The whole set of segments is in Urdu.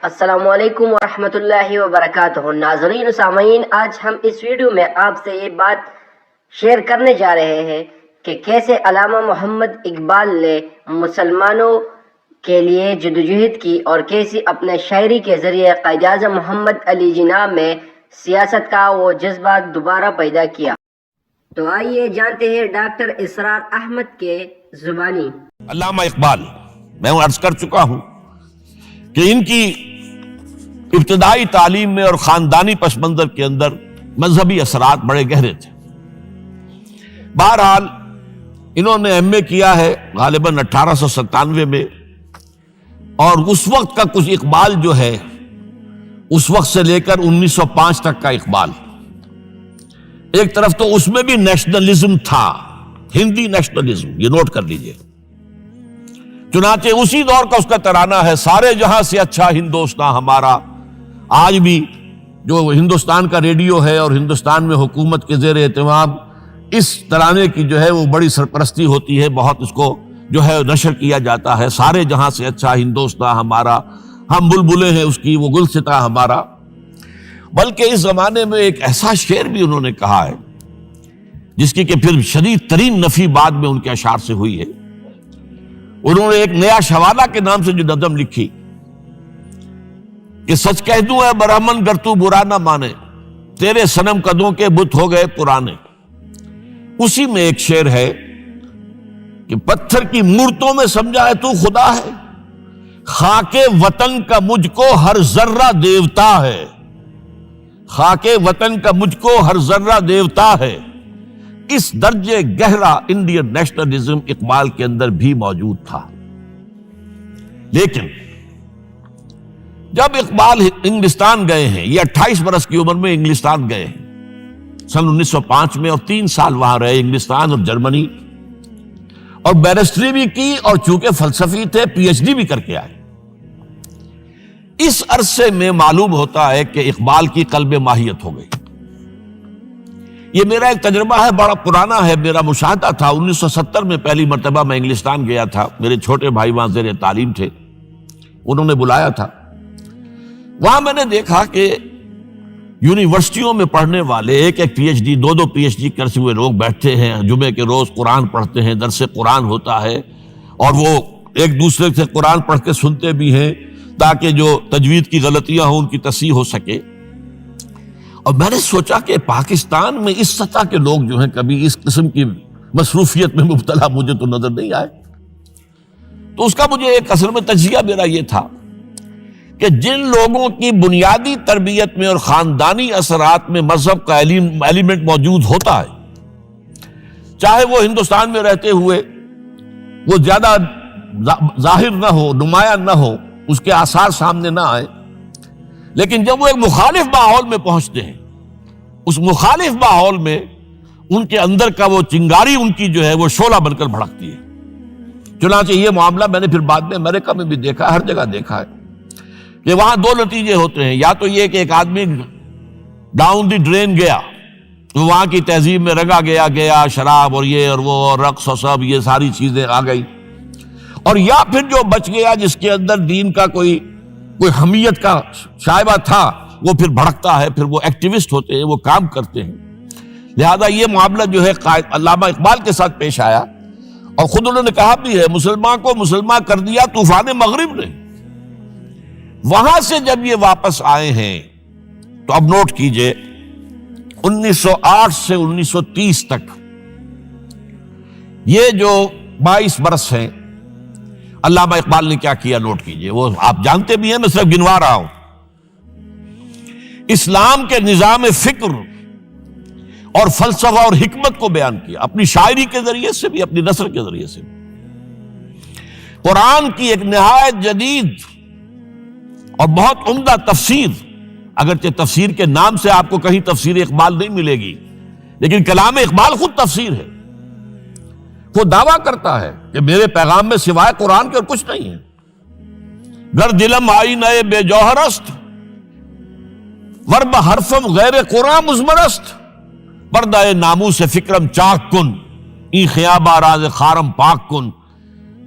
السلام علیکم ورحمۃ اللہ وبرکاتہ۔ ناظرین و سامعین، آج ہم اس ویڈیو میں آپ سے یہ بات شیئر کرنے جا رہے ہیں کہ کیسے علامہ محمد اقبال نے مسلمانوں کے لیے جدوجہد کی اور کیسے اپنے شاعری کے ذریعے قائد اعظم محمد علی جناح میں سیاست کا وہ جذبہ دوبارہ پیدا کیا۔ تو آئیے جانتے ہیں ڈاکٹر اسرار احمد کے زبانی۔ علامہ اقبال، میں عرض کر چکا ہوں کہ ان کی ابتدائی تعلیم میں اور خاندانی پس منظر کے اندر مذہبی اثرات بڑے گہرے تھے۔ بہرحال انہوں نے ایم اے کیا ہے غالباً 1897 میں، اور اس وقت کا کچھ اقبال جو ہے اس وقت سے لے کر 1905 تک کا اقبال، ایک طرف تو اس میں بھی نیشنلزم تھا، ہندی نیشنلزم، یہ نوٹ کر لیجئے۔ چنانچہ اسی دور کا اس کا ترانہ ہے، سارے جہاں سے اچھا ہندوستان ہمارا۔ آج بھی جو ہندوستان کا ریڈیو ہے اور ہندوستان میں حکومت کے زیر اہتمام اس ترانے کی جو ہے وہ بڑی سرپرستی ہوتی ہے، بہت اس کو جو ہے نشر کیا جاتا ہے، سارے جہاں سے اچھا ہندوستان ہمارا، ہم بلبلیں ہیں اس کی وہ گلستاں ہمارا۔ بلکہ اس زمانے میں ایک ایسا شعر بھی انہوں نے کہا ہے جس کی کہ پھر شدید ترین نفی بعد میں ان کے اشعار سے ہوئی ہے۔ انہوں نے ایک نیا شوالہ کے نام سے جو نظم لکھی کہ سچ کہہ دوں اے برہمن گر تو برا نہ مانے، تیرے صنم قدوں کے بت ہو گئے پرانے۔ اسی میں ایک شعر ہے کہ پتھر کی مورتوں میں سمجھا ہے تو خدا ہے، خاک وطن کا مجھ کو ہر ذرہ دیوتا ہے، خاک وطن کا مجھ کو ہر ذرہ دیوتا ہے۔ اس درجے گہرا انڈین نیشنلزم اقبال کے اندر بھی موجود تھا۔ لیکن جب اقبال انگلستان گئے ہیں، یہ 28 برس کی عمر میں انگلستان گئے ہیں سن 1905 میں، اور 3 سال وہاں رہے، انگلستان اور جرمنی، اور بیرسٹری بھی کی، اور چونکہ فلسفی تھے پی ایچ ڈی بھی کر کے آئے۔ اس عرصے میں معلوم ہوتا ہے کہ اقبال کی قلب ماہیت ہو گئی۔ یہ میرا ایک تجربہ ہے، بڑا پرانا ہے، میرا مشاہدہ تھا۔ 1970 میں پہلی مرتبہ میں انگلستان گیا تھا، میرے چھوٹے بھائی وہاں زیر تعلیم تھے، انہوں نے بلایا تھا۔ وہاں میں نے دیکھا کہ یونیورسٹیوں میں پڑھنے والے ایک P H D, 2 P H D کرتے ہوئے لوگ بیٹھتے ہیں، جمعے کے روز قرآن پڑھتے ہیں، درس قرآن ہوتا ہے، اور وہ ایک دوسرے سے قرآن پڑھ کے سنتے بھی ہیں تاکہ جو تجوید کی غلطیاں ہوں ان کی تصحیح ہو سکے۔ اور میں نے سوچا کہ پاکستان میں اس سطح کے لوگ جو ہیں کبھی اس قسم کی مصروفیت میں مبتلا مجھے تو نظر نہیں آئے۔ تو اس کا مجھے ایک اصل میں تجزیہ میرا یہ تھا کہ جن لوگوں کی بنیادی تربیت میں اور خاندانی اثرات میں مذہب کا ایلیمنٹ موجود ہوتا ہے، چاہے وہ ہندوستان میں رہتے ہوئے وہ زیادہ ظاہر نہ ہو، نمایاں نہ ہو، اس کے آثار سامنے نہ آئے، لیکن جب وہ ایک مخالف ماحول میں پہنچتے ہیں، اس مخالف ماحول میں ان کے اندر کا وہ چنگاری ان کی جو ہے وہ شعلہ بن کر بھڑکتی ہے۔ چنانچہ یہ معاملہ میں نے پھر بعد میں امریکہ میں بھی دیکھا، ہر جگہ دیکھا ہے کہ وہاں 2 نتیجے ہوتے ہیں، یا تو یہ کہ ایک آدمی ڈاؤن دی ڈرین گیا، وہاں کی تہذیب میں رنگا گیا شراب اور یہ اور وہ اور رقص اور سب یہ ساری چیزیں آ گئی، اور یا پھر جو بچ گیا جس کے اندر دین کا کوئی حمیت کا شائبہ تھا، وہ پھر بھڑکتا ہے، پھر وہ ایکٹیوسٹ ہوتے ہیں، وہ کام کرتے ہیں۔ لہذا یہ معاملہ جو ہے علامہ اقبال کے ساتھ پیش آیا، اور خود انہوں نے کہا بھی ہے، مسلمان کو مسلمان کر دیا طوفان مغرب نے۔ وہاں سے جب یہ واپس آئے ہیں تو اب نوٹ کیجئے 1908 سے 1930 تک یہ جو 22 برس ہیں، علامہ اقبال نے کیا کیا نوٹ کیجئے، وہ آپ جانتے بھی ہیں، میں صرف گنوا رہا ہوں۔ اسلام کے نظام فکر اور فلسفہ اور حکمت کو بیان کیا، اپنی شاعری کے ذریعے سے بھی، اپنی نثر کے ذریعے سے بھی۔ قرآن کی ایک نہایت جدید اور بہت عمدہ تفسیر، اگرچہ تفسیر کے نام سے آپ کو کہیں تفسیر اقبال نہیں ملے گی، لیکن کلام اقبال خود تفسیر ہے۔ وہ دعویٰ کرتا ہے کہ میرے پیغام میں سوائے قرآن کے اور کچھ نہیں ہے۔ گر دلم آئی نئے بے جوہر است، ورب حرفم غیر قرآن مزمرست، پردہ نامو سے فکرم چاک کن، ای خیابہ راز خارم پاک کن۔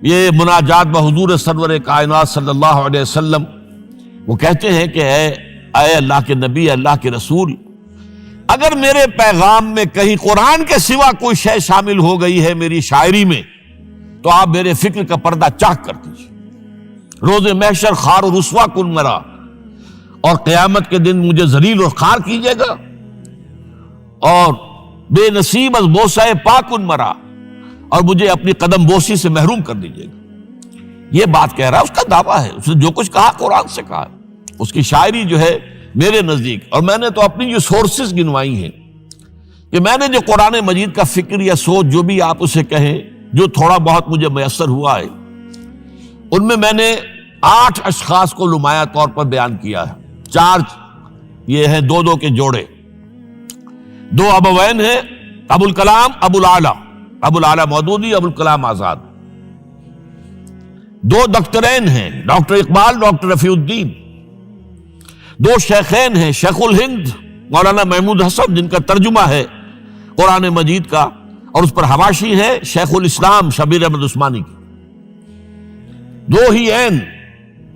یہ مناجات بحضور سرور کائنات صلی اللہ علیہ وسلم وہ کہتے ہیں کہ اے اللہ کے نبی، اللہ کے رسول، اگر میرے پیغام میں کہیں قرآن کے سوا کوئی شے شامل ہو گئی ہے میری شاعری میں تو آپ میرے فکر کا پردہ چاک کر دیجیے۔ روز محشر خار و رسوا کن مرا، اور قیامت کے دن مجھے ذلیل اور خار کیجیے گا، اور بے نصیب از بوسہ پاکن مرا، اور مجھے اپنی قدم بوسی سے محروم کر دیجیے گا۔ یہ بات کہہ رہا ہے، اس کا دعویٰ ہے، اس نے جو کچھ کہا قرآن سے کہا، اس کی شاعری جو ہے میرے نزدیک، اور میں نے تو اپنی جو سورسز گنوائی ہیں کہ میں نے جو قرآن مجید کا فکر یا سوچ جو بھی آپ اسے کہیں، جو تھوڑا بہت مجھے میسر ہوا ہے، ان میں نے 8 اشخاص کو نمایاں طور پر بیان کیا ہے۔ 4 یہ ہیں 2 کے جوڑے، 2 ابوین ہیں، ابو الکلام ابو العلا مودودی، ابو الکلام آزاد۔ 2 دکترین ہیں، ڈاکٹر اقبال، ڈاکٹر رفیع الدین۔ 2 شیخین ہیں، شیخ الہند مولانا محمود حسن، جن کا ترجمہ ہے قرآن مجید کا، اور اس پر حواشی ہے شیخ الاسلام شبیر احمد عثمانی کی۔ 2 ہی عین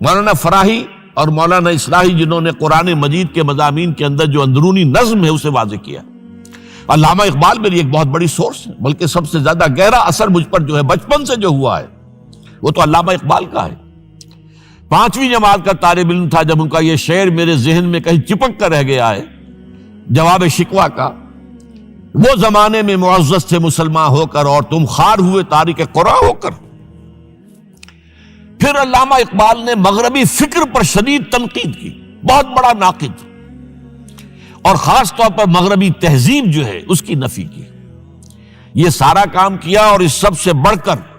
مولانا فراہی اور مولانا اصلاحی، جنہوں نے قرآن مجید کے مضامین کے اندر جو اندرونی نظم ہے اسے واضح کیا۔ علامہ اقبال میری ایک بہت بڑی سورس ہے، بلکہ سب سے زیادہ گہرا اثر مجھ پر جو ہے بچپن سے جو ہوا ہے وہ تو علامہ اقبال کا ہے۔ 5ویں جماعت کا طالب علم تھا جب ان کا یہ شعر میرے ذہن میں کہیں چپک کر رہ گیا ہے، جواب شکوہ کا، وہ زمانے میں معزز تھے مسلمان ہو کر اور تم خار ہوئے تارک قرآن ہو کر۔ پھر علامہ اقبال نے مغربی فکر پر شدید تنقید کی، بہت بڑا ناقد، اور خاص طور پر مغربی تہذیب جو ہے اس کی نفی کی۔ یہ سارا کام کیا، اور اس سب سے بڑھ کر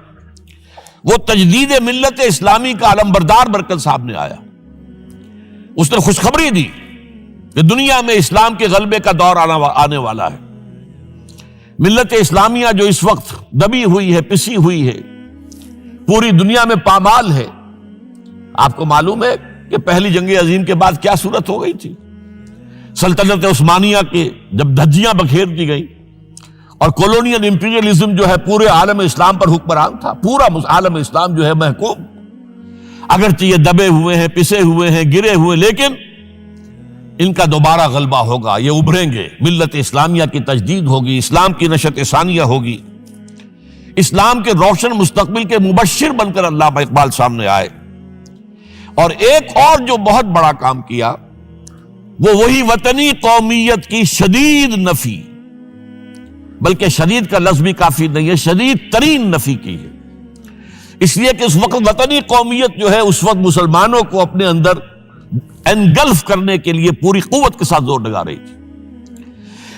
وہ تجدید ملت اسلامی کا علمبردار بن سامنے آیا۔ اس نے خوشخبری دی کہ دنیا میں اسلام کے غلبے کا دور آنے والا ہے۔ ملت اسلامیہ جو اس وقت دبی ہوئی ہے، پسی ہوئی ہے، پوری دنیا میں پامال ہے۔ آپ کو معلوم ہے کہ پہلی جنگ عظیم کے بعد کیا صورت ہو گئی تھی؟ سلطنت عثمانیہ کے جب دھجیاں بکھیر دی گئیں، اور کولونیل امپیریلزم جو ہے پورے عالم اسلام پر حکمران تھا، پورا عالم اسلام جو ہے محکوم، اگرچہ یہ دبے ہوئے ہیں، پسے ہوئے ہیں، گرے ہوئے، لیکن ان کا دوبارہ غلبہ ہوگا، یہ ابھریں گے، ملت اسلامیہ کی تجدید ہوگی، اسلام کی نشأت ثانیہ ہوگی، اسلام کے روشن مستقبل کے مبشر بن کر علامہ اقبال سامنے آئے۔ اور ایک اور جو بہت بڑا کام کیا وہ وہی وطنی قومیت کی شدید نفی، بلکہ شدید کا لفظ بھی کافی نہیں ہے، شدید ترین نفی کی ہے، اس لیے کہ اس وقت وطنی قومیت جو ہے اس وقت مسلمانوں کو اپنے اندر انگلف کرنے کے لیے پوری قوت کے ساتھ زور لگا رہی تھی۔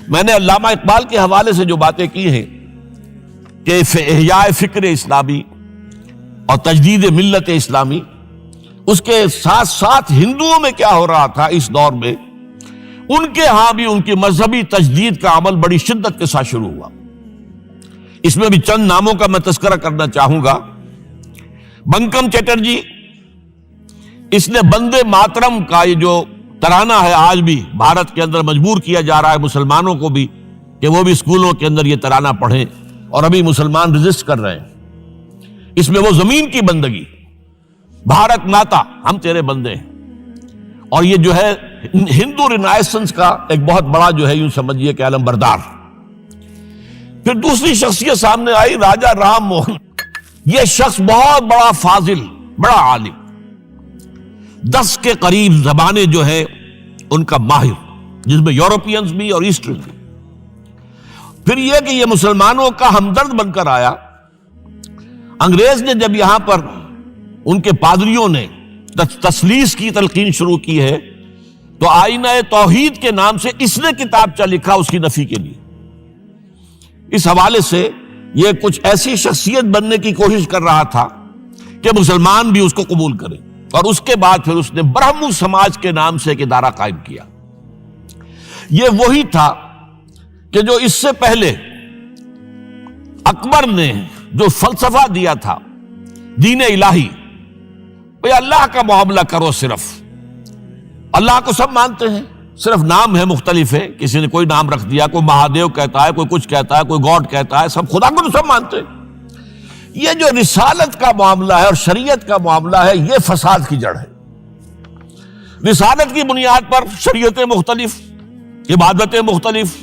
میں نے علامہ اقبال کے حوالے سے جو باتیں کی ہیں کہ احیاء فکر اسلامی اور تجدید ملت اسلامی، اس کے ساتھ ساتھ ہندوؤں میں کیا ہو رہا تھا اس دور میں، ان کے ہاں بھی ان کی مذہبی تجدید کا عمل بڑی شدت کے ساتھ شروع ہوا۔ اس میں بھی چند ناموں کا میں تذکرہ کرنا چاہوں گا۔ بنکم چٹرجی، اس نے بندے ماترم کا یہ جو ترانہ ہے آج بھی بھارت کے اندر مجبور کیا جا رہا ہے مسلمانوں کو بھی کہ وہ بھی اسکولوں کے اندر یہ ترانہ پڑھیں، اور ابھی مسلمان رجسٹ کر رہے ہیں۔ اس میں وہ زمین کی بندگی، بھارت ماتا ہم تیرے بندے ہیں، اور یہ جو ہے ہندو رینائسنس کا ایک بہت بڑا جو ہے یوں سمجھیے کہ علم بردار۔ پھر دوسری شخصیت سامنے آئی، راجہ رام موہن۔ یہ شخص بہت بڑا فاضل، بڑا عالم، 10 کے قریب زبانیں جو ہیں ان کا ماہر، جس میں یورپینز بھی اور ایسٹرن بھی۔ پھر یہ کہ یہ مسلمانوں کا ہمدرد بن کر آیا۔ انگریز نے جب یہاں پر ان کے پادریوں نے تثلیث کی تلقین شروع کی ہے تو آئینہ توحید کے نام سے اس نے کتابچہ لکھا اس کی نفی کے لیے۔ اس حوالے سے یہ کچھ ایسی شخصیت بننے کی کوشش کر رہا تھا کہ مسلمان بھی اس کو قبول کریں، اور اس کے بعد پھر اس نے برہمو سماج کے نام سے ایک ادارہ قائم کیا۔ یہ وہی تھا کہ جو اس سے پہلے اکبر نے جو فلسفہ دیا تھا دین الہی، بھئی اللہ کا معاملہ کرو، صرف اللہ کو سب مانتے ہیں، صرف نام ہے مختلف ہے، کسی نے کوئی نام رکھ دیا، کوئی مہادیو کہتا ہے، کوئی کچھ کہتا ہے، کوئی گاڈ کہتا ہے، سب خدا کو تو سب مانتے ہیں۔ یہ جو رسالت کا معاملہ ہے اور شریعت کا معاملہ ہے، یہ فساد کی جڑ ہے۔ رسالت کی بنیاد پر شریعتیں مختلف، عبادتیں مختلف،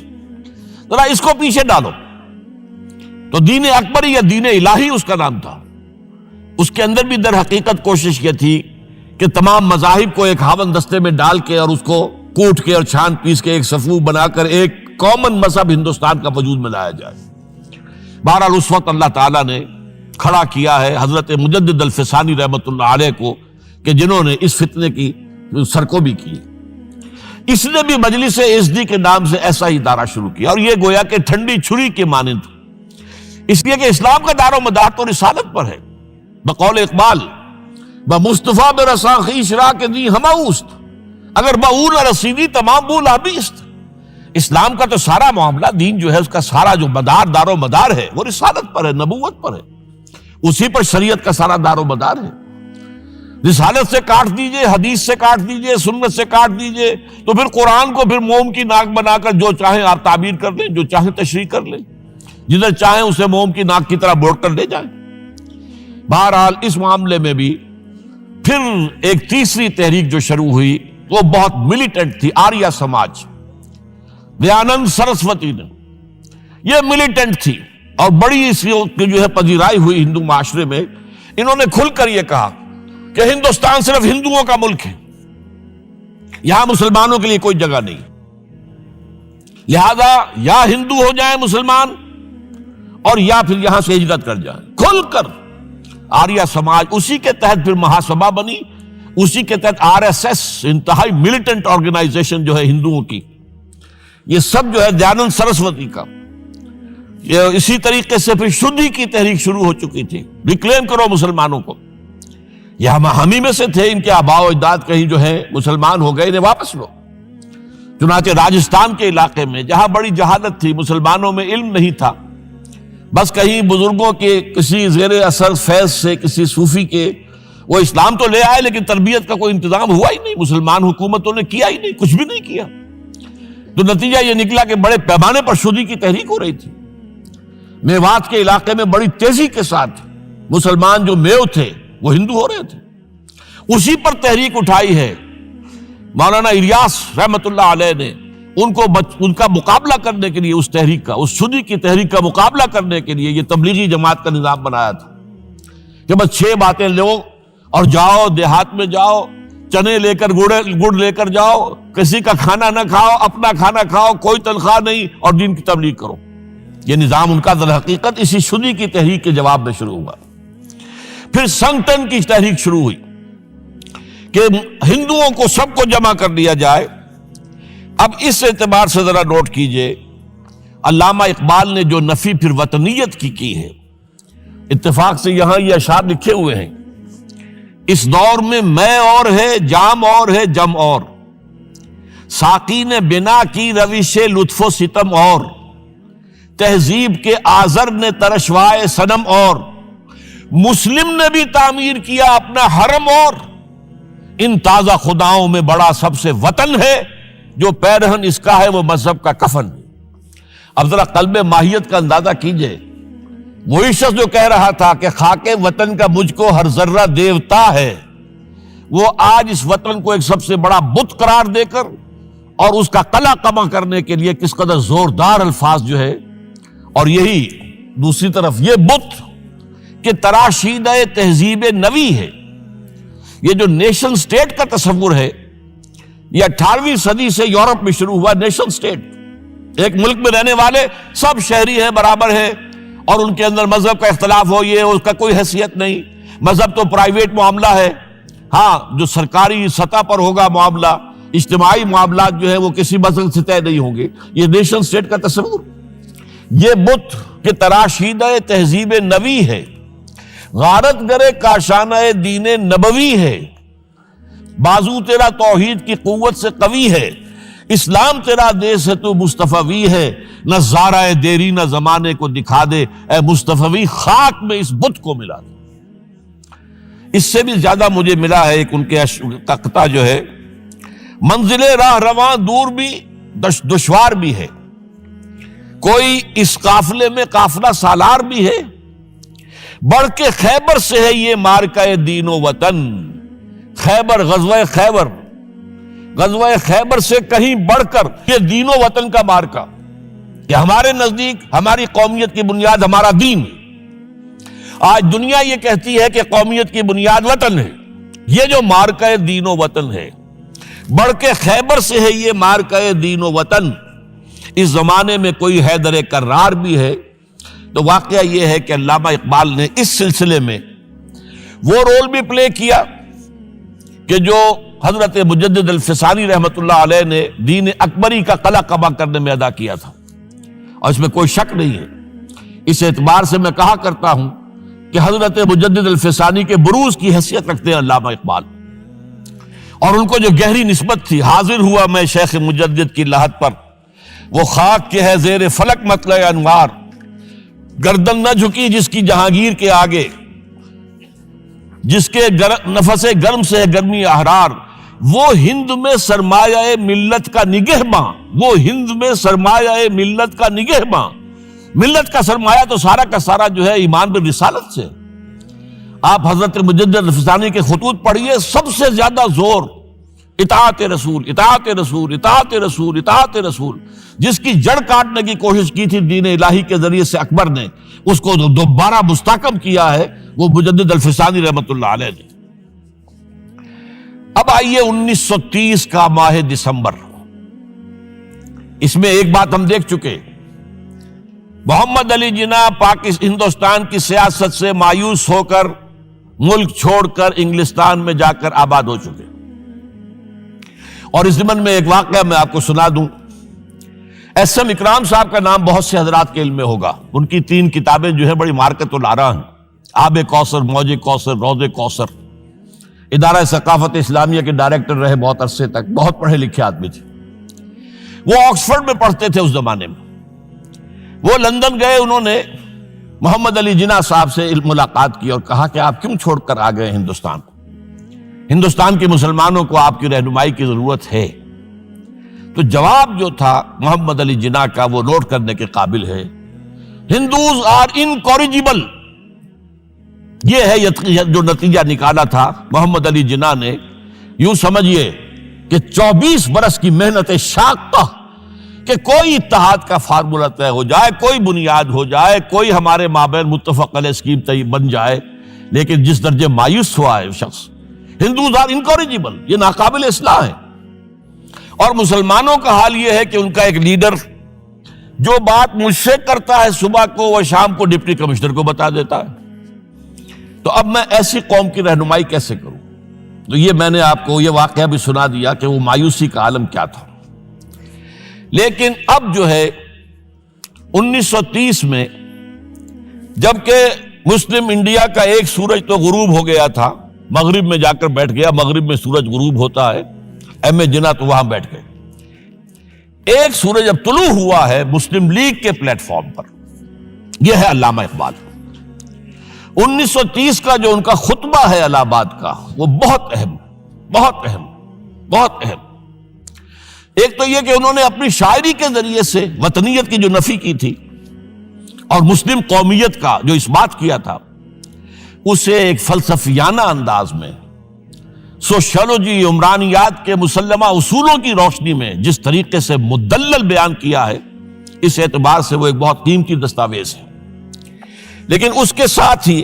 ذرا اس کو پیچھے ڈالو تو دین اکبر یا دین الہی اس کا نام تھا۔ اس کے اندر بھی در حقیقت کوشش یہ تھی کہ تمام مذاہب کو ایک ہاون دستے میں ڈال کے اور اس کو کوٹ کے اور چھان پیس کے ایک صفوف بنا کر ایک کامن مذہب ہندوستان کا وجود میں لایا جائے۔ بہرحال اس وقت اللہ تعالیٰ نے کھڑا کیا ہے حضرت مجدد الفسانی رحمۃ اللہ علیہ کو، کہ جنہوں نے اس فتنے کی سرکوبی کی۔ اس نے بھی مجلس ازدی کے نام سے ایسا ہی ادارہ شروع کیا، اور یہ گویا کہ ٹھنڈی چھری کے مانند، اس لیے کہ اسلام کا دار و مدار تو رسالت پر ہے۔ بقول اقبال بمصطفیٰ برساں خویش را کے دی ہماؤست، اگر باؤ نہ رسیدی تمام بول آبیست۔ اسلام کا تو سارا معاملہ، دین جو ہے اس کا سارا جو مدار دار و مدار ہے وہ رسالت پر ہے، نبوت پر ہے، اسی پر شریعت کا سارا دار و مدار ہے۔ رسالت سے کاٹ دیجئے، حدیث سے کاٹ دیجئے، سنت سے کاٹ دیجئے، تو پھر قرآن کو پھر موم کی ناک بنا کر جو چاہیں آپ تعبیر کر لیں، جو چاہیں تشریح کر لیں، جدھر چاہیں اسے موم کی ناک کی طرح بوڑ کر لے جائیں۔ بہرحال اس معاملے میں بھی پھر ایک تیسری تحریک جو شروع ہوئی وہ بہت ملیٹنٹ تھی، آریہ سماج، دیانند سرسوتی نے، یہ ملیٹنٹ تھی اور بڑی اس کی جو ہے پذیرائی ہوئی ہندو معاشرے میں۔ انہوں نے کھل کر یہ کہا کہ ہندوستان صرف ہندوؤں کا ملک ہے، یہاں مسلمانوں کے لیے کوئی جگہ نہیں، لہذا یا ہندو ہو جائیں مسلمان اور یا پھر یہاں سے ہجرت کر جائیں۔ کھل کر آریہ سماج، اسی کے تحت پھر مہاسبھا بنی، اسی کے تحت آر ایس ایس، انتہائی ملیٹنٹ آرگنائزیشن جو ہے ہندوؤں کی، یہ سب جو ہے دیانند سرسوتی کا۔ یہ اسی طریقے سے پھر شدھی کی تحریک شروع ہو چکی تھی، ریکلیم کرو مسلمانوں کو، یہ ہم ہی میں سے تھے، ان کے آباء و اجداد کہیں جو ہے مسلمان ہو گئے، انہیں واپس لو۔ چنانچہ راجستھان کے علاقے میں جہاں بڑی جہالت تھی، مسلمانوں میں علم نہیں تھا، بس کہیں بزرگوں کے کسی زیر اثر فیض سے، کسی صوفی کے، وہ اسلام تو لے آئے لیکن تربیت کا کوئی انتظام ہوا ہی نہیں، مسلمان حکومتوں نے کیا ہی نہیں، کچھ بھی نہیں کیا۔ تو نتیجہ یہ نکلا کہ بڑے پیمانے پر شدھی کی تحریک ہو رہی تھی۔ میوات کے علاقے میں بڑی تیزی کے ساتھ مسلمان جو میو تھے وہ ہندو ہو رہے تھے، اسی پر تحریک اٹھائی ہے مولانا الیاس رحمۃ اللہ علیہ نے۔ ان کا مقابلہ کرنے کے لیے، اس تحریک کا، اس شدھی کی تحریک کا مقابلہ کرنے کے لیے یہ تبلیغی جماعت کا نظام بنایا تھا کہ بس 6 باتیں لو اور جاؤ، دیہات میں جاؤ، چنے لے کر گڑ لے کر جاؤ، کسی کا کھانا نہ کھاؤ، اپنا کھانا کھاؤ، کوئی تنخواہ نہیں، اور دین کی تبلیغ کرو۔ یہ نظام ان کا در حقیقت اسی شدھی کی تحریک کے جواب میں شروع ہوا۔ پھر سنگٹن کی تحریک شروع ہوئی کہ ہندوؤں کو سب کو جمع کر دیا جائے۔ اب اس اعتبار سے ذرا نوٹ کیجئے، علامہ اقبال نے جو نفی پھر وطنیت کی ہے، اتفاق سے یہاں یہ اشعار لکھے ہوئے ہیں: اس دور میں میں اور ہے، جام اور ہے، جم اور، ساقی نے بنا کی روش لطف و ستم اور، تہذیب کے آزر نے ترشوائے صنم اور، مسلم نے بھی تعمیر کیا اپنا حرم اور، ان تازہ خداؤں میں بڑا سب سے وطن ہے، جو پیرہن اس کا ہے وہ مذہب کا کفن۔ اب ذرا قلب ماہیت کا اندازہ کیجئے، وہی شخص جو کہہ رہا تھا کہ خاک وطن کا مجھ کو ہر ذرہ دیوتا ہے، وہ آج اس وطن کو ایک سب سے بڑا بت قرار دے کر اور اس کا قلع قمع کرنے کے لیے کس قدر زوردار الفاظ جو ہے، اور یہی دوسری طرف یہ بت کہ تراشیدہ تہذیب نوی ہے۔ یہ جو نیشن سٹیٹ کا تصور ہے، یہ 18ویں صدی سے یورپ میں شروع ہوا۔ نیشن سٹیٹ، ایک ملک میں رہنے والے سب شہری ہیں، برابر ہیں، اور ان کے اندر مذہب کا اختلاف ہو، یہ اس کا کوئی حیثیت نہیں، مذہب تو پرائیویٹ معاملہ ہے، ہاں جو سرکاری سطح پر ہوگا معاملہ، اجتماعی معاملات جو ہے وہ کسی مذہب سے طے نہیں ہوں گے۔ یہ نیشن سٹیٹ کا تصور، یہ بت کہ تراشیدہ تہذیب نوی ہے، غارت گرے کاشانہ دین نبوی ہے، بازو تیرا توحید کی قوت سے قوی ہے، اسلام تیرا دیس ہے تو مصطفی ہے، نہ زارہ دیری نہ زمانے کو دکھا دے، اے مصطفی خاک میں اس بت کو ملا دے۔ اس سے بھی زیادہ مجھے ملا ہے ایک ان کے قطعہ جو ہے: منزل راہ رواں دور بھی دشوار بھی ہے، کوئی اس قافلے میں قافلہ سالار بھی ہے، بڑھ کے خیبر سے ہے یہ مارکہ دین و وطن، خیبر غزوہ خیبر غزوہ خیبر سے کہیں بڑھ کر یہ دین و وطن کا مارکا کہ ہمارے نزدیک ہماری قومیت کی بنیاد ہمارا دین. آج دنیا یہ کہتی ہے کہ قومیت کی بنیاد وطن ہے. یہ جو مارکہ دین و وطن ہے بڑھ کے خیبر سے ہے. یہ مارکہ دین و وطن اس زمانے میں کوئی حیدر کرار بھی ہے تو واقعہ یہ ہے کہ علامہ اقبال نے اس سلسلے میں وہ رول بھی پلے کیا کہ جو حضرت مجدد الفسانی رحمت اللہ علیہ نے دین اکبری کا قلع قبا کرنے میں ادا کیا تھا، اور اس میں کوئی شک نہیں ہے. اس اعتبار سے میں کہا کرتا ہوں کہ حضرت مجدد الفسانی کے بروز کی حیثیت رکھتے ہیں علامہ اقبال، اور ان کو جو گہری نسبت تھی. حاضر ہوا میں شیخ مجدد کی لحد پر، وہ خاک کے ہے زیر فلک مطلع انوار، گردن نہ جھکی جس کی جہانگیر کے آگے، جس کے نفس گرم سے ہے گرمی احرار. وہ ہند میں سرمایہ ملت کا نگہباں، وہ ہند میں سرمایہ ملت کا نگہباں. ملت کا سرمایہ تو سارا کا سارا جو ہے ایمان بالرسالت سے. آپ حضرت مجدد الفسانی کے خطوط پڑھیے، سب سے زیادہ زور اطاعت رسول، اطاعت رسول، اطاعت رسول، اطاعت رسول. جس کی جڑ کاٹنے کی کوشش کی تھی دین الہی کے ذریعے سے اکبر نے، اس کو دوبارہ مستحکم کیا ہے وہ مجدد الفسانی رحمت اللہ علیہ نے. اب آئیے 1930 کا ماہ دسمبر. اس میں ایک بات ہم دیکھ چکے، محمد علی جناح ہندوستان کی سیاست سے مایوس ہو کر ملک چھوڑ کر انگلستان میں جا کر آباد ہو چکے. اور اس ضمن میں ایک واقعہ میں آپ کو سنا دوں. ایس ایم اکرام صاحب کا نام بہت سے حضرات کے علم میں ہوگا. ان کی 3 کتابیں جو ہے بڑی مارکت الآراء ہیں. آب کوثر، موج کوثر، روض کوثر. ادارہ ثقافت اسلامیہ کے ڈائریکٹر رہے بہت عرصے تک، بہت پڑھے لکھے آدمی تھے. وہ آکسفورڈ میں پڑھتے تھے اس زمانے میں. وہ لندن گئے، انہوں نے محمد علی جناح صاحب سے ملاقات کی اور کہا کہ آپ کیوں چھوڑ کر آ گئے ہندوستان؟ ہندوستان کے مسلمانوں کو آپ کی رہنمائی کی ضرورت ہے. تو جواب جو تھا محمد علی جناح کا وہ نوٹ کرنے کے قابل ہے. Hindus are incorrigible. یہ ہے جو نتیجہ نکالا تھا محمد علی جناح نے. یوں سمجھیے کہ 24 برس کی محنت شاقہ کہ کوئی اتحاد کا فارمولہ طے ہو جائے، کوئی بنیاد ہو جائے، کوئی ہمارے مابین متفق علیہ اسکیم بن جائے، لیکن جس درجے مایوس ہوا ہے شخص. ہندوز آر انکوریجیبل، یہ ناقابل اصلاح ہے. اور مسلمانوں کا حال یہ ہے کہ ان کا ایک لیڈر جو بات مجھ سے کرتا ہے صبح کو وہ شام کو ڈپٹی کمشنر کو بتا دیتا ہے. تو اب میں ایسی قوم کی رہنمائی کیسے کروں؟ تو یہ میں نے آپ کو یہ واقعہ بھی سنا دیا کہ وہ مایوسی کا عالم کیا تھا. لیکن اب جو ہے 1930 میں جبکہ مسلم انڈیا کا ایک سورج تو غروب ہو گیا تھا، مغرب میں جا کر بیٹھ گیا. مغرب میں سورج غروب ہوتا ہے. ایم اے جناح تو وہاں بیٹھ گئے. ایک سورج اب طلوع ہوا ہے مسلم لیگ کے پلیٹ فارم پر. یہ ہے علامہ اقبال. 1930 کا جو ان کا خطبہ ہے الہ آباد کا، وہ بہت اہم، بہت اہم، بہت اہم. ایک تو یہ کہ انہوں نے اپنی شاعری کے ذریعے سے وطنیت کی جو نفی کی تھی اور مسلم قومیت کا جو اس بات کیا تھا، اسے ایک فلسفیانہ انداز میں سوشیولوجی، عمرانیات کے مسلمہ اصولوں کی روشنی میں جس طریقے سے مدلل بیان کیا ہے، اس اعتبار سے وہ ایک بہت قیمتی دستاویز ہے. لیکن اس کے ساتھ ہی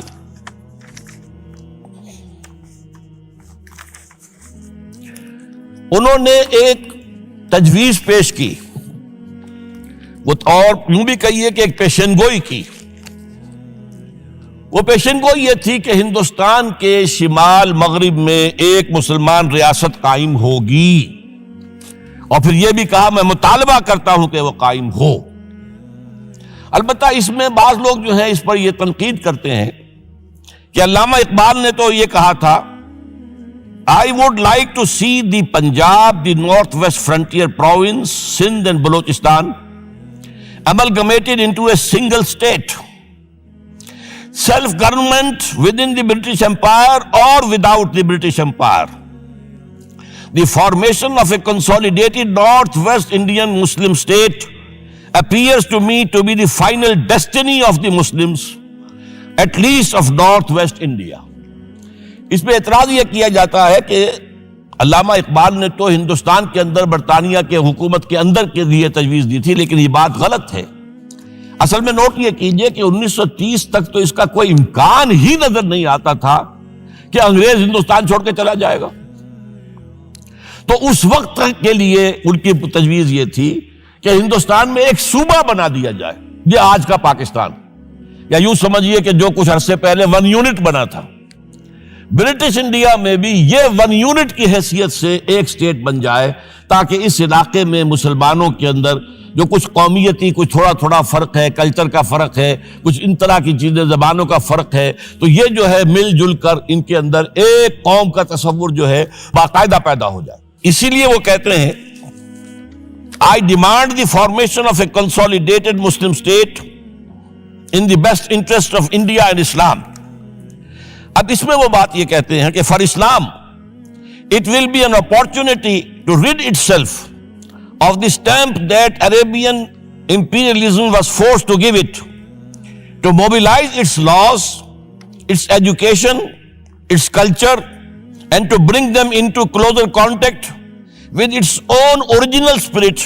انہوں نے ایک تجویز پیش کی، اور یوں بھی کہیے کہ ایک پیشن گوئی کی. وہ پیشن گوئی یہ تھی کہ ہندوستان کے شمال مغرب میں ایک مسلمان ریاست قائم ہوگی، اور پھر یہ بھی کہا میں مطالبہ کرتا ہوں کہ وہ قائم ہو. البتہ اس میں بعض لوگ جو ہیں اس پر یہ تنقید کرتے ہیں کہ علامہ اقبال نے تو یہ کہا تھا I would like to see the Punjab, the Northwest Frontier Province, Sindh and Balochistan amalgamated into a single state. Self-government within the British Empire or without the British Empire. The formation of a consolidated Northwest Indian Muslim state appears to me to be the final destiny of the Muslims, at least of Northwest India. اس پہ اعتراض یہ کیا جاتا ہے کہ علامہ اقبال نے تو ہندوستان کے اندر برطانیہ کے حکومت کے اندر کے لیے تجویز دی تھی، لیکن یہ بات غلط ہے۔ اصل میں نوٹ یہ کیجئے کہ 1930 تک تو اس کا کوئی امکان ہی نظر نہیں آتا تھا کہ انگریز ہندوستان چھوڑ کے چلا جائے گا۔ تو اس وقت کے لیے ان کی تجویز یہ تھی کہ ہندوستان میں ایک صوبہ بنا دیا جائے، یہ آج کا پاکستان، یا یوں سمجھیے کہ جو کچھ عرصے پہلے 1 یونٹ بنا تھا، برٹش انڈیا میں بھی یہ 1 یونٹ کی حیثیت سے ایک سٹیٹ بن جائے، تاکہ اس علاقے میں مسلمانوں کے اندر جو کچھ قومیتی کچھ تھوڑا تھوڑا فرق ہے، کلچر کا فرق ہے، کچھ ان طرح کی چیزیں، زبانوں کا فرق ہے، تو یہ جو ہے مل جل کر ان کے اندر ایک قوم کا تصور جو ہے باقاعدہ پیدا ہو جائے۔ اسی لیے وہ کہتے ہیں I demand the formation of a consolidated Muslim state in the best interest of India and Islam. اب اس میں وہ بات یہ کہتے ہیں کہ for Islam it will be an opportunity to rid itself of the stamp that Arabian imperialism was forced to give it, to mobilize its laws, its education, its culture, and to bring them into closer contact with its own original spirit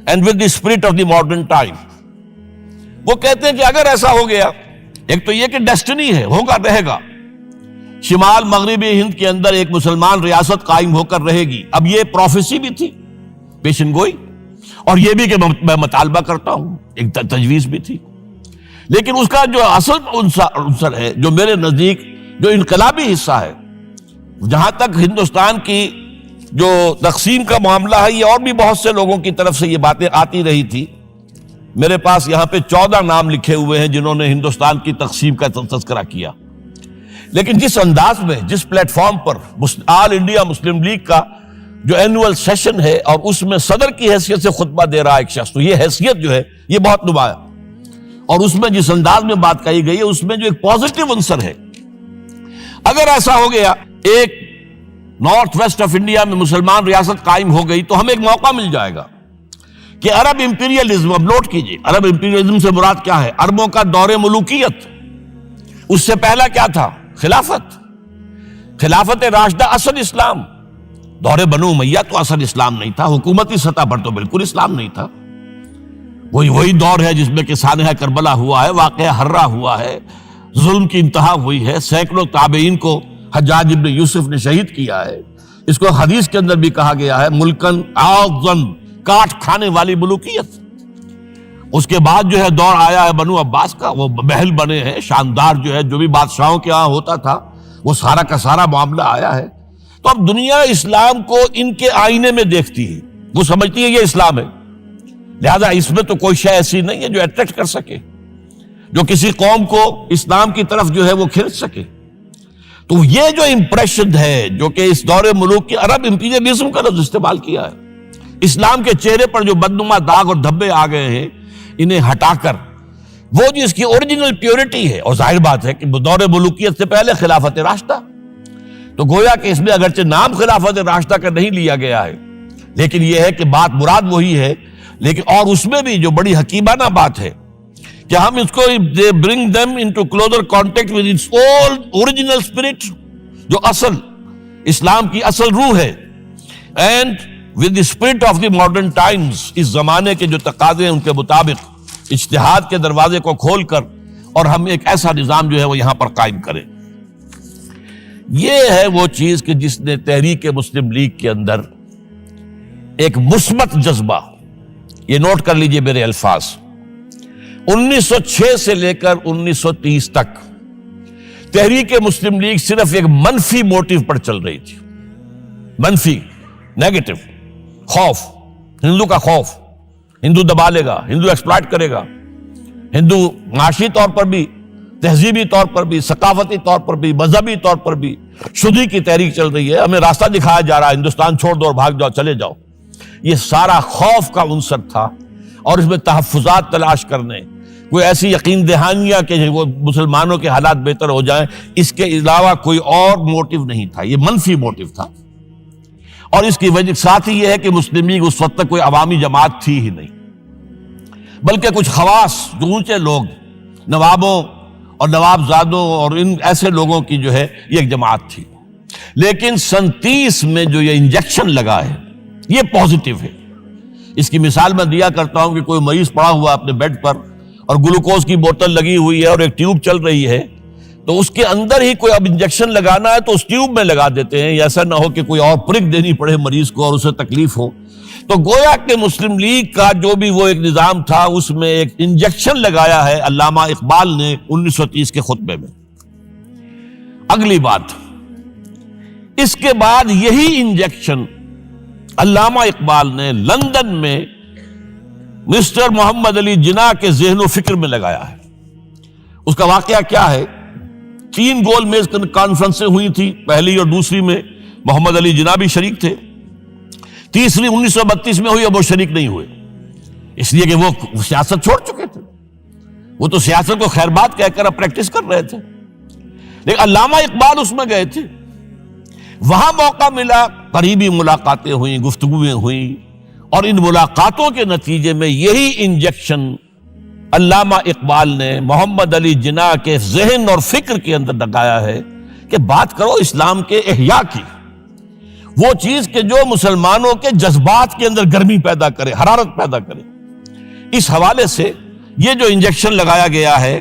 and with the spirit of the modern time. وہ کہتے ہیں کہ اگر ایسا ہو گیا، ایک تو یہ کہ ڈیسٹنی ہے، ہوگا، رہے گا، شمال مغربی ہند کے اندر ایک مسلمان ریاست قائم ہو کر رہے گی۔ اب یہ پروفیسی بھی تھی، پیشن گوئی، اور یہ بھی کہ میں مطالبہ کرتا ہوں، ایک تجویز بھی تھی، لیکن اس کا جو اصل عنصر ہے، جو میرے نزدیک جو انقلابی حصہ ہے، جہاں تک ہندوستان کی جو تقسیم کا معاملہ ہے، یہ اور بھی بہت سے لوگوں کی طرف سے یہ باتیں آتی رہی تھی۔ میرے پاس یہاں پہ 14 نام لکھے ہوئے ہیں جنہوں نے ہندوستان کی تقسیم کا تذکرہ کیا، لیکن جس انداز میں، جس پلیٹ فارم پر آل انڈیا مسلم لیگ کا جو اینول سیشن ہے اور اس میں صدر کی حیثیت سے خطبہ دے رہا ایک شخص، تو یہ حیثیت جو ہے یہ بہت نمایاں، اور اس میں جس انداز میں بات کہی گئی ہے اس میں جو ایک پازیٹیو عنصر ہے۔ اگر ایسا ہو گیا، ایک نارتھ ویسٹ آف انڈیا میں مسلمان ریاست قائم ہو گئی، تو ہمیں ایک موقع مل جائے گا کہ عرب امپیریلزم، اب نوٹ کیجئے، عرب امپیریلزم سے مراد کیا ہے؟ عربوں کا دور ملوکیت۔ اس سے پہلا کیا تھا؟ خلافت راشدہ، اصل اسلام۔ دور بنو امیہ تو اصل اسلام نہیں تھا، حکومتی سطح پر تو بالکل اسلام نہیں تھا۔ وہی دور ہے جس میں کہ سانحہ کربلا ہوا ہے، واقعہ ہرہ ہوا ہے، ظلم کی انتہا ہوئی ہے، سینکڑوں تابعین کو حجاج ابن یوسف نے شہید کیا ہے۔ اس کو حدیث کے اندر بھی کہا گیا ہے ملکن اعظم، کاٹ کھانے والی ملوکیت۔ اس کے بعد جو ہے دور آیا ہے بنو عباس کا، وہ محل بنے ہیں شاندار، جو ہے جو بھی بادشاہوں کے ہاں ہوتا تھا وہ سارا کا سارا معاملہ آیا ہے۔ تو اب دنیا اسلام کو ان کے آئینے میں دیکھتی ہے، وہ سمجھتی ہے یہ اسلام ہے، لہذا اس میں تو کوئی شے ایسی نہیں ہے جو اٹریکٹ کر سکے، جو کسی قوم کو اسلام کی طرف جو ہے وہ کھینچ سکے۔ تو یہ جو امپریشن ہے جو کہ اس دور ملوک کی عرب امپیریلزم کا لفظ استعمال کیا ہے، اسلام کے چہرے پر جو بدنما داغ اور دھبے آ گئے ہیں، انہیں ہٹا کر وہ جو اس کی اوریجنل پیورٹی ہے، اور ظاہر بات ہے کہ دور ملوکیت سے پہلے خلافت راشدہ، تو گویا کہ اس میں اگرچہ نام خلافت راشدہ کا نہیں لیا گیا ہے، لیکن یہ ہے کہ بات مراد وہی ہے، لیکن اور اس میں بھی جو بڑی حکیمانہ بات ہے کہ ہم اس کو bring them into closer contact with its old original spirit، جو اصل اسلام کی اصل روح ہے، and with the spirit of the modern times، اس زمانے کے جو تقاضے ہیں ان کے مطابق اجتہاد کے دروازے کو کھول کر، اور ہم ایک ایسا نظام جو ہے وہ یہاں پر قائم کریں۔ یہ ہے وہ چیز کہ جس نے تحریک مسلم لیگ کے اندر ایک مثبت جذبہ، یہ نوٹ کر لیجئے میرے الفاظ، 1906 سے لے کر 1930 تک تحریک مسلم لیگ صرف ایک منفی موٹیو پر چل رہی تھی، منفی، نیگیٹو، خوف، ہندو کا خوف، ہندو دبا لے گا، ہندو ایکسپلائٹ کرے گا، ہندو معاشی طور پر بھی، تہذیبی طور پر بھی، ثقافتی طور پر بھی، مذہبی طور پر بھی شدی کی تحریک چل رہی ہے، ہمیں راستہ دکھایا جا رہا ہے، ہندوستان چھوڑ دو اور بھاگ جاؤ، چلے جاؤ۔ یہ سارا خوف کا عنصر تھا، اور اس میں تحفظات تلاش کرنے، کوئی ایسی یقین دہانیاں کہ وہ مسلمانوں کے حالات بہتر ہو جائیں، اس کے علاوہ کوئی اور موٹیو نہیں تھا، یہ منفی موٹیو تھا۔ اور اس کی وجہ ساتھ ہی یہ ہے کہ مسلم لیگ اس وقت تک کوئی عوامی جماعت تھی ہی نہیں، بلکہ کچھ خواص جو اونچے لوگ، نوابوں اور نواب زادوں اور ان ایسے لوگوں کی جو ہے یہ ایک جماعت تھی۔ لیکن 37 میں جو یہ انجیکشن لگا ہے یہ پازیٹیو ہے. اس کی مثال میں دیا کرتا ہوں کہ کوئی مریض پڑا ہوا اپنے بیڈ پر اور گلوکوز کی بوتل لگی ہوئی ہے اور ایک ٹیوب چل رہی ہے، تو اس کے اندر ہی کوئی اب انجیکشن لگانا ہے تو اس ٹیوب میں لگا دیتے ہیں، ایسا نہ ہو کہ کوئی اور پرک دینی پڑے مریض کو اور اسے تکلیف ہو. تو گویا کہ مسلم لیگ کا جو بھی وہ ایک نظام تھا اس میں ایک انجیکشن لگایا ہے علامہ اقبال نے 1930 کے خطبے میں. اگلی بات، اس کے بعد یہی انجیکشن علامہ اقبال نے لندن میں مسٹر محمد علی جناح کے ذہن و فکر میں لگایا ہے. اس کا واقعہ کیا ہے؟ 3 گول میز کانفرنسیں ہوئی تھی، پہلی اور دوسری میں محمد علی جناح بھی شریک تھے، تیسری 1932 میں ہوئی اور وہ شریک نہیں ہوئے، اس لیے کہ وہ سیاست چھوڑ چکے تھے. وہ تو سیاست کو خیر بات کہہ کر اب پریکٹس کر رہے تھے. لیکن علامہ اقبال اس میں گئے تھے، وہاں موقع ملا، قریبی ملاقاتیں ہوئیں، گفتگویں ہوئیں، اور ان ملاقاتوں کے نتیجے میں یہی انجیکشن علامہ اقبال نے محمد علی جناح کے ذہن اور فکر کے اندر لگایا ہے کہ بات کرو اسلام کے احیاء کی، وہ چیز کہ جو مسلمانوں کے جذبات کے اندر گرمی پیدا کرے، حرارت پیدا کرے. اس حوالے سے یہ جو انجیکشن لگایا گیا ہے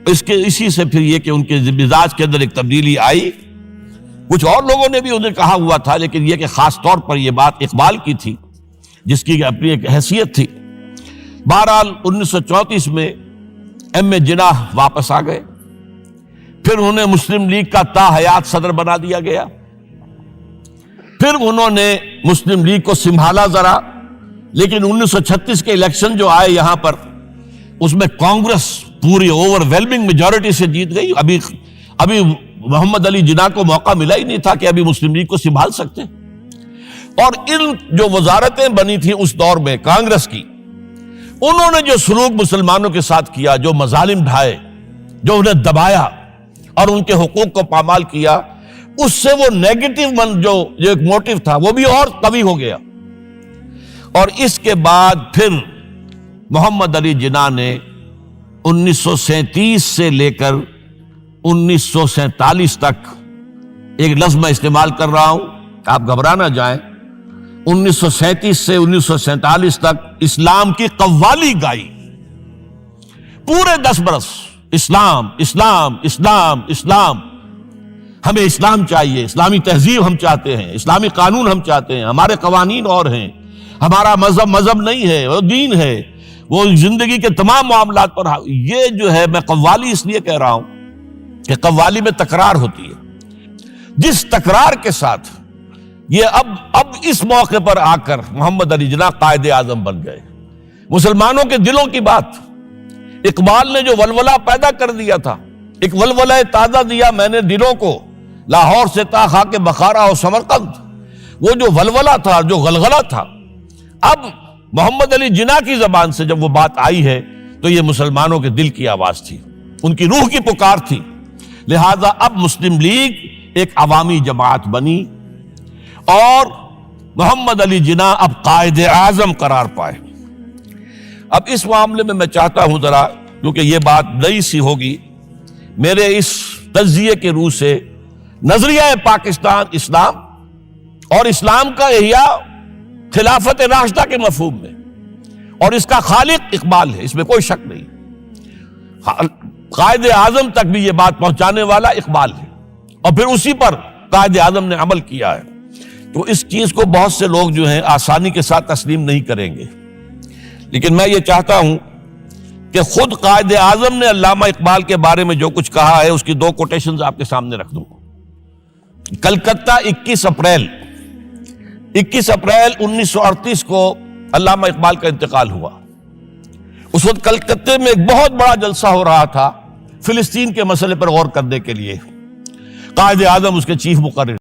اسی سے پھر یہ کہ ان کے مزاج کے اندر ایک تبدیلی آئی. کچھ اور لوگوں نے بھی انہیں کہا ہوا تھا، لیکن یہ کہ خاص طور پر یہ بات اقبال کی تھی جس کی اپنی ایک حیثیت تھی. بہرحال 1934 میں ایم اے جناح واپس آ گئے، پھر انہیں مسلم لیگ کا تا حیات صدر بنا دیا گیا. پھر انہوں نے مسلم لیگ کو سنبھالا ذرا، لیکن 1936 کے الیکشن جو آئے یہاں پر، اس میں کانگریس پوری اوور ویلمنگ میجورٹی سے جیت گئی. ابھی محمد علی جناح کو موقع ملا ہی نہیں تھا کہ ابھی مسلم لیگ کو سنبھال سکتے. اور ان جو وزارتیں بنی تھیں اس دور میں کانگریس کی، انہوں نے جو سلوک مسلمانوں کے ساتھ کیا، جو مظالم ڈھائے، جو انہیں دبایا اور ان کے حقوق کو پامال کیا، اس سے وہ نیگیٹو جو ایک موٹیو تھا وہ بھی اور قوی ہو گیا. اور اس کے بعد پھر محمد علی جناح نے 1937 سے لے کر 1947 تک، ایک لفظ میں استعمال کر رہا ہوں، آپ گھبرا نہ جائیں، 1937 سے 1947 تک اسلام کی قوالی گائی. پورے 10 برس اسلام اسلام اسلام اسلام، ہمیں اسلام چاہیے، اسلامی تہذیب ہم چاہتے ہیں، اسلامی قانون ہم چاہتے ہیں، ہمارے قوانین اور ہیں، ہمارا مذہب نہیں ہے، وہ دین ہے، وہ زندگی کے تمام معاملات پر. یہ جو ہے میں قوالی اس لیے کہہ رہا ہوں کہ قوالی میں تکرار ہوتی ہے. جس تکرار کے ساتھ یہ اب اس موقع پر آ کر محمد علی جناح قائد اعظم بن گئے. مسلمانوں کے دلوں کی بات اقبال نے جو ولولہ پیدا کر دیا تھا، ایک ولولہ تازہ دیا میں نے دلوں کو، لاہور سے تا خاک بخارا اور سمرقند، وہ جو ولولہ تھا، جو غلغلہ تھا، اب محمد علی جناح کی زبان سے جب وہ بات آئی ہے تو یہ مسلمانوں کے دل کی آواز تھی، ان کی روح کی پکار تھی. لہذا اب مسلم لیگ ایک عوامی جماعت بنی اور محمد علی جناح اب قائد اعظم قرار پائے. اب اس معاملے میں چاہتا ہوں ذرا، کیونکہ یہ بات نئی سی ہوگی، میرے اس تجزیے کے روح سے نظریہ پاکستان اسلام اور اسلام کا احیاء خلافت راشدہ کے مفہوم میں، اور اس کا خالق اقبال ہے، اس میں کوئی شک نہیں. قائد اعظم تک بھی یہ بات پہنچانے والا اقبال ہے، اور پھر اسی پر قائد اعظم نے عمل کیا ہے. تو اس چیز کو بہت سے لوگ جو ہیں آسانی کے ساتھ تسلیم نہیں کریں گے، لیکن میں یہ چاہتا ہوں کہ خود قائد اعظم نے علامہ اقبال کے بارے میں جو کچھ کہا ہے اس کی 2 کوٹیشنز آپ کے سامنے رکھ دوں. کلکتہ 21 اپریل 1938 کو علامہ اقبال کا انتقال ہوا. اس وقت کلکتہ میں ایک بہت بڑا جلسہ ہو رہا تھا فلسطین کے مسئلے پر غور کرنے کے لیے. قائد اعظم اس کے چیف مقرر